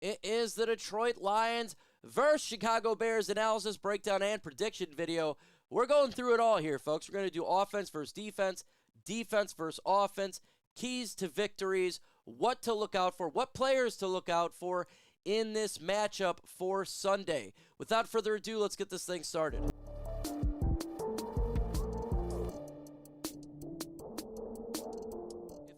It is the Detroit Lions versus Chicago Bears analysis, breakdown, and prediction video. We're going through it all here, folks. We're going to do offense versus defense, defense versus offense, keys to victories, what to look out for, what players to look out for in this matchup for Sunday. Without further ado, let's get this thing started.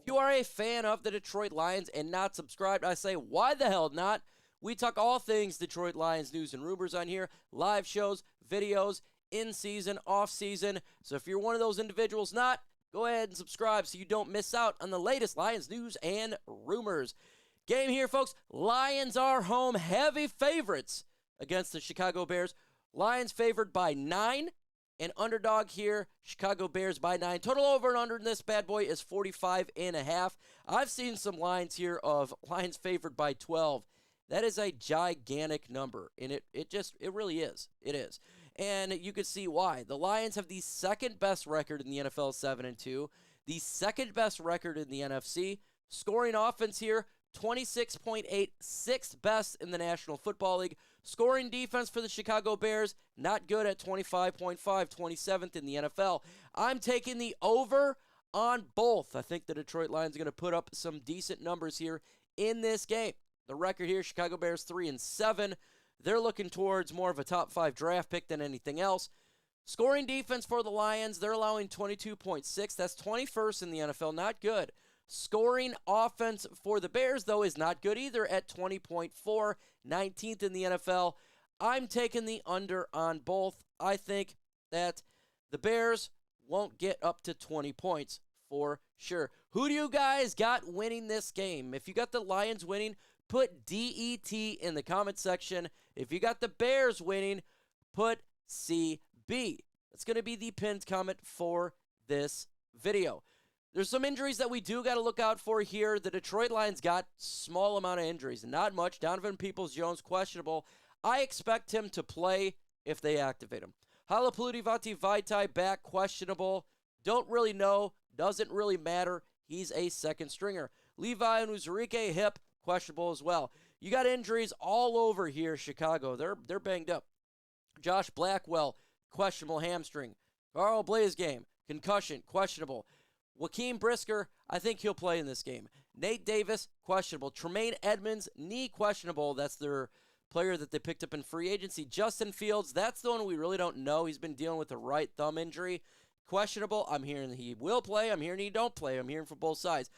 If you are a fan of the Detroit Lions and not subscribed, I say, why the hell not? We talk all things Detroit Lions news and rumors on here, live shows, videos, in season, off season. So if you're one of those individuals not, go ahead and subscribe so you don't miss out on the latest Lions news and rumors. Game here, folks. Lions are home heavy favorites against the Chicago Bears. Lions favored by 9. And underdog here, Chicago Bears by 9. Total over and under in this bad boy is 45.5. I've seen some lines here of Lions favored by 12. That is a gigantic number, and it really is. It is. And you can see why. The Lions have the second best record in the NFL, 7-2. The second best record in the NFC. Scoring offense here, 26.8, sixth best in the National Football League. Scoring defense for the Chicago Bears, not good at 25.5, 27th in the NFL. I'm taking the over on both. I think the Detroit Lions are going to put up some decent numbers here in this game. The record here, Chicago Bears 3-7. They're looking towards more of a top 5 draft pick than anything else. Scoring defense for the Lions, they're allowing 22.6. That's 21st in the NFL, not good. Scoring offense for the Bears, though, is not good either at 20.4, 19th in the NFL. I'm taking the under on both. I think that the Bears won't get up to 20 points for sure. Who do you guys got winning this game? If you got the Lions winning, put DET in the comment section. If you got the Bears winning, put CB. That's going to be the pinned comment for this video. There's some injuries that we do got to look out for here. The Detroit Lions got small amount of injuries, not much. Donovan Peoples-Jones questionable. I expect him to play if they activate him. Halapoulivaati Vaitai back questionable. Don't really know. Doesn't really matter. He's a second stringer. Levi Onwuzurike hip questionable as well. You got injuries all over here, Chicago. They're banged up. Josh Blackwell questionable hamstring. Carl Blasegame concussion questionable. Joaquin Brisker, I think he'll play in this game. Nate Davis, questionable. Tremaine Edmonds, knee questionable. That's their player that they picked up in free agency. Justin Fields, that's the one we really don't know. He's been dealing with a right thumb injury. Questionable. I'm hearing he will play. I'm hearing he don't play. I'm hearing from both sides.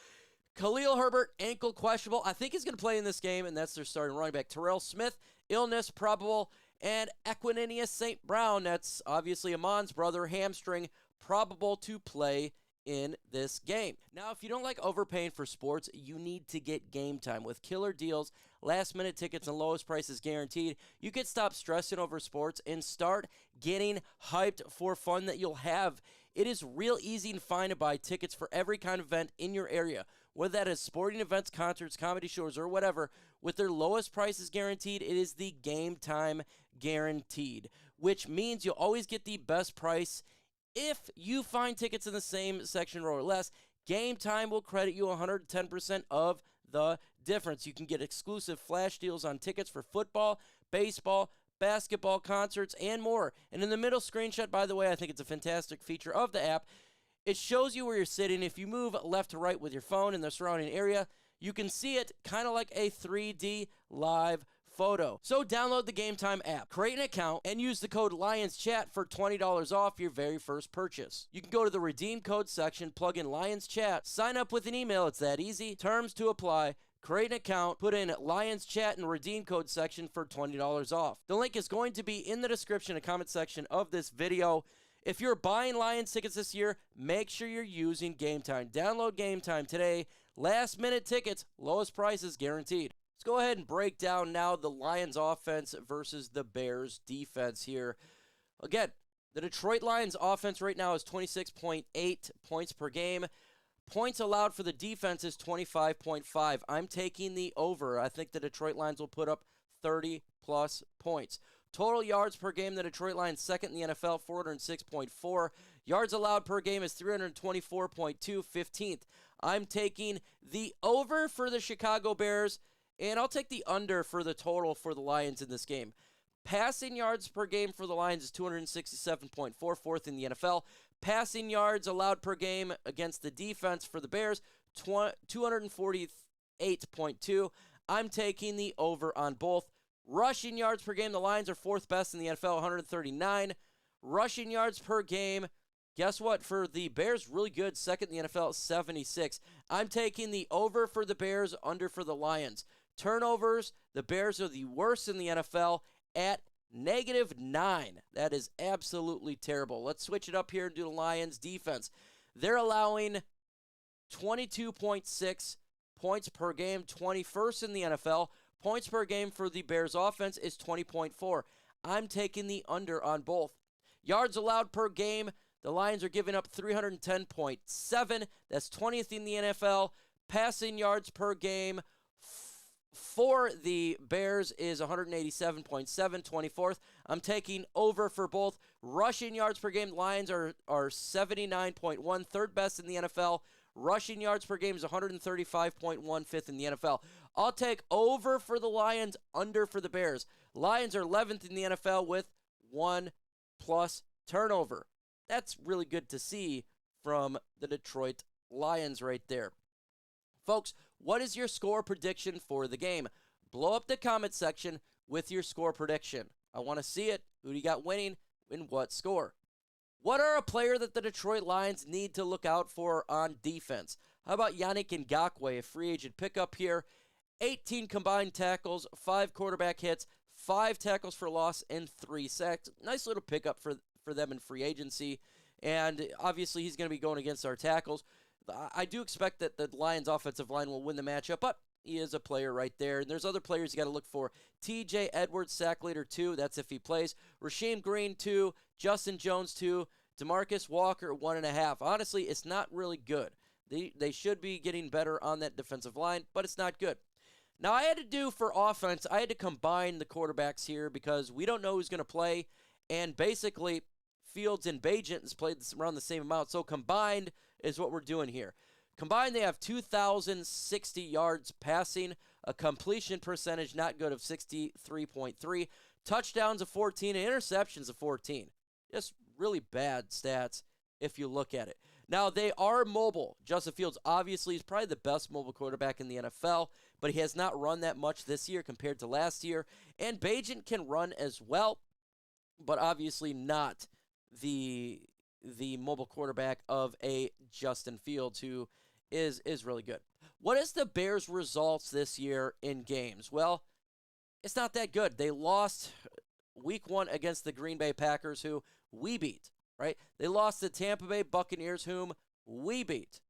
Khalil Herbert, ankle questionable. I think he's going to play in this game, and that's their starting running back. Terrell Smith, illness probable. And Amon-Ra St. Brown, that's obviously Amon's brother, hamstring, probable to play in this game. Now, if you don't like overpaying for sports, you need to get Game Time. With killer deals, last-minute tickets, and lowest prices guaranteed, you can stop stressing over sports and start getting hyped for fun that you'll have. It is real easy and fine to buy tickets for every kind of event in your area, whether that is sporting events, concerts, comedy shows, or whatever. With their lowest prices guaranteed, it is the Game Time guaranteed, which means you'll always get the best price. If you find tickets in the same section row or less, Game Time will credit you 110% of the difference. You can get exclusive flash deals on tickets for football, baseball, basketball, concerts, and more. And in the middle screenshot, by the way, I think it's a fantastic feature of the app. It shows you where you're sitting. If you move left to right with your phone in the surrounding area, you can see it kind of like a 3D live photo. So download the Game Time app, create an account, and use the code LionsChat for $20 off your very first purchase. You can go to the redeem code section, plug in LionsChat, sign up with an email. It's that easy. Terms to apply. Create an account, put in LionsChat in the redeem code section for $20 off. The link is going to be in the description and comment section of this video. If you're buying Lions tickets this year, make sure you're using Game Time. Download Game Time today. Last minute tickets, lowest prices guaranteed. Let's go ahead and break down now the Lions offense versus the Bears defense here. Again, the Detroit Lions offense right now is 26.8 points per game. Points allowed for the defense is 25.5. I'm taking the over. I think the Detroit Lions will put up 30-plus points. Total yards per game, the Detroit Lions second in the NFL, 406.4. Yards allowed per game is 324.2, 15th. I'm taking the over for the Chicago Bears. And I'll take the under for the total for the Lions in this game. Passing yards per game for the Lions is 267.4, fourth in the NFL. Passing yards allowed per game against the defense for the Bears, 248.2. I'm taking the over on both. Rushing yards per game, the Lions are fourth best in the NFL, 139. Rushing yards per game, guess what? For the Bears, really good, second in the NFL, 76. I'm taking the over for the Bears, under for the Lions. Turnovers, the Bears are the worst in the NFL at -9. That is absolutely terrible. Let's switch it up here and do the Lions defense. They're allowing 22.6 points per game, 21st in the NFL. Points per game for the Bears offense is 20.4. I'm taking the under on both. Yards allowed per game, the Lions are giving up 310.7. That's 20th in the NFL. Passing yards per game for the Bears is 187.7, 24th. I'm taking over for both. Rushing yards per game, Lions are 79.1, third best in the NFL. Rushing yards per game is 135.1, fifth in the NFL. I'll take over for the Lions, under for the Bears. Lions are 11th in the NFL with 1+ turnover. That's really good to see from the Detroit Lions right there. Folks, what is your score prediction for the game? Blow up the comment section with your score prediction. I want to see it. Who do you got winning and what score? What are a player that the Detroit Lions need to look out for on defense? How about Yannick Ngakoue, a free agent pickup here? 18 combined tackles, 5 quarterback hits, 5 tackles for loss, and 3 sacks. Nice little pickup for them in free agency. And obviously he's going to be going against our tackles. I do expect that the Lions offensive line will win the matchup, but he is a player right there. And there's other players you got to look for. TJ Edwards, sack leader 2. That's if he plays. Rasheem Green 2. Justin Jones 2. DeMarcus Walker 1.5. Honestly, it's not really good. They should be getting better on that defensive line, but it's not good. Now, I had to do for offense, I had to combine the quarterbacks here because we don't know who's going to play. And basically, Fields and Bagent has played around the same amount. So combined is what we're doing here. Combined, they have 2,060 yards passing, a completion percentage not good of 63.3, touchdowns of 14, and interceptions of 14. Just really bad stats if you look at it. Now, they are mobile. Justin Fields obviously is probably the best mobile quarterback in the NFL, but he has not run that much this year compared to last year. And Bagent can run as well, but obviously not the mobile quarterback of a Justin Fields, who is really good. What is the Bears' results this year in games? Well, it's not that good. They lost week 1 against the Green Bay Packers, who we beat, right? They lost to Tampa Bay Buccaneers, whom we beat.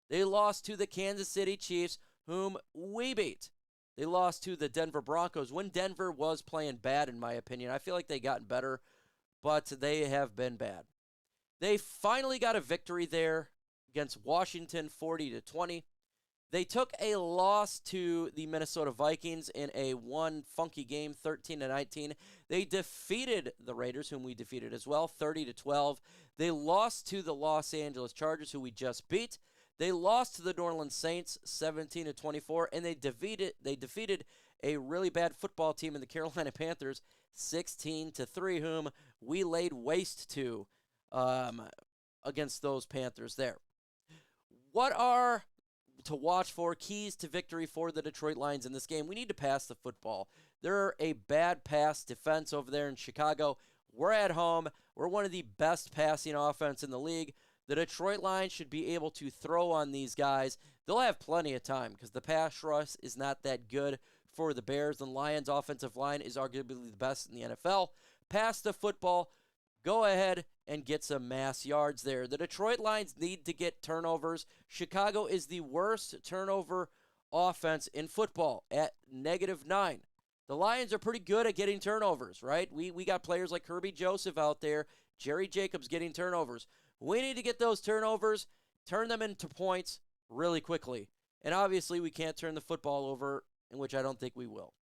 They lost to the Kansas City Chiefs, whom we beat. They lost to the Denver Broncos when Denver was playing bad, in my opinion. I feel like they gotten better, but they have been bad. They finally got a victory there against Washington, 40-20. They took a loss to the Minnesota Vikings in a one funky game, 13-19. They defeated the Raiders, whom we defeated as well, 30-12. They lost to the Los Angeles Chargers, who we just beat. They lost to the New Orleans Saints, 17-24, and they defeated a really bad football team in the Carolina Panthers, 16-3, whom we laid waste to against those Panthers there. What are to watch for keys to victory for the Detroit Lions in this game? We need to pass the football. They're a bad pass defense over there in Chicago. We're at home. We're one of the best passing offense in the league. The Detroit Lions should be able to throw on these guys. They'll have plenty of time because the pass rush is not that good for the Bears. The Lions' offensive line is arguably the best in the NFL. Pass the football. Go ahead and get some mass yards there. The Detroit Lions need to get turnovers. Chicago is the worst turnover offense in football at -9. The Lions are pretty good at getting turnovers, right? We got players like Kerby Joseph out there, Jerry Jacobs getting turnovers. We need to get those turnovers, turn them into points really quickly. And obviously we can't turn the football over, in which I don't think we will.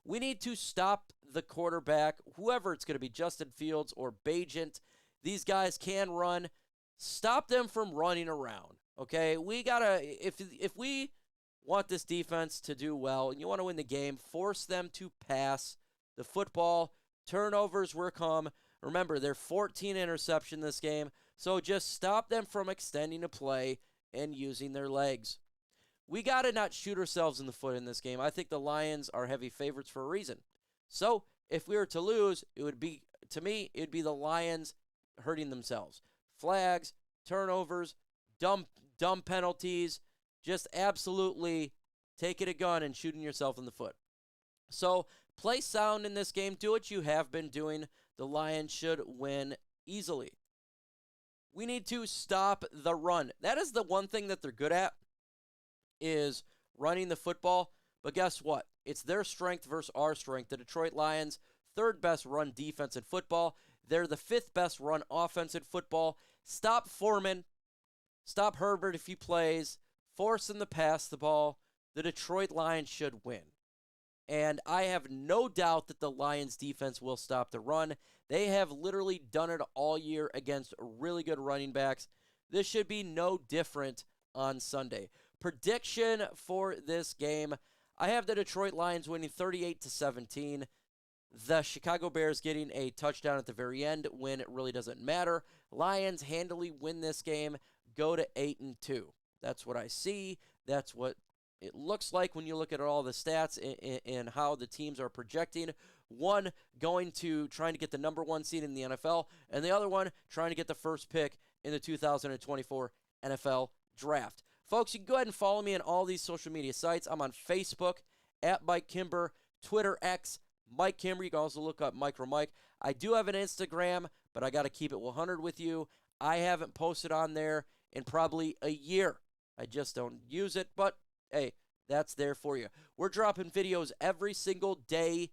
We need to stop the quarterback, whoever it's going to be, Justin Fields or Bagent. These guys can run. Stop them from running around, okay? We got to, if we want this defense to do well, and you want to win the game, force them to pass the football. Turnovers will come. Remember, they're 14 interception this game, so just stop them from extending a play and using their legs. We got to not shoot ourselves in the foot in this game. I think the Lions are heavy favorites for a reason. So if we were to lose, it would be, to me, it would be the Lions hurting themselves. Flags, turnovers, dumb penalties, just absolutely taking a gun and shooting yourself in the foot. So play sound in this game. Do what you have been doing. The Lions should win easily. We need to stop the run. That is the one thing that they're good at, is running the football. But guess what? It's their strength versus our strength. The Detroit Lions, third best run defense in football. They're the fifth best run offense in football. Stop Foreman. Stop Herbert if he plays. Force him to pass the ball. The Detroit Lions should win. And I have no doubt that the Lions defense will stop the run. They have literally done it all year against really good running backs. This should be no different on Sunday. Prediction for this game, I have the Detroit Lions winning 38-17. The Chicago Bears getting a touchdown at the very end when it really doesn't matter. Lions handily win this game, go to 8-2. That's what I see. That's what it looks like when you look at all the stats and how the teams are projecting. One trying to get the number one seed in the NFL, and the other one trying to get the first pick in the 2024 NFL Draft. Folks, you can go ahead and follow me on all these social media sites. I'm on Facebook, at Mike Kimber, Twitter, X, Mike Kimber. You can also look up Micro Mike. I do have an Instagram, but I got to keep it 100 with you. I haven't posted on there in probably a year. I just don't use it, but hey, that's there for you. We're dropping videos every single day,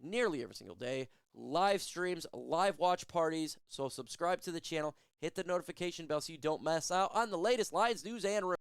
nearly every single day, live streams, live watch parties, so subscribe to the channel, hit the notification bell so you don't miss out on the latest Lions news and reviews.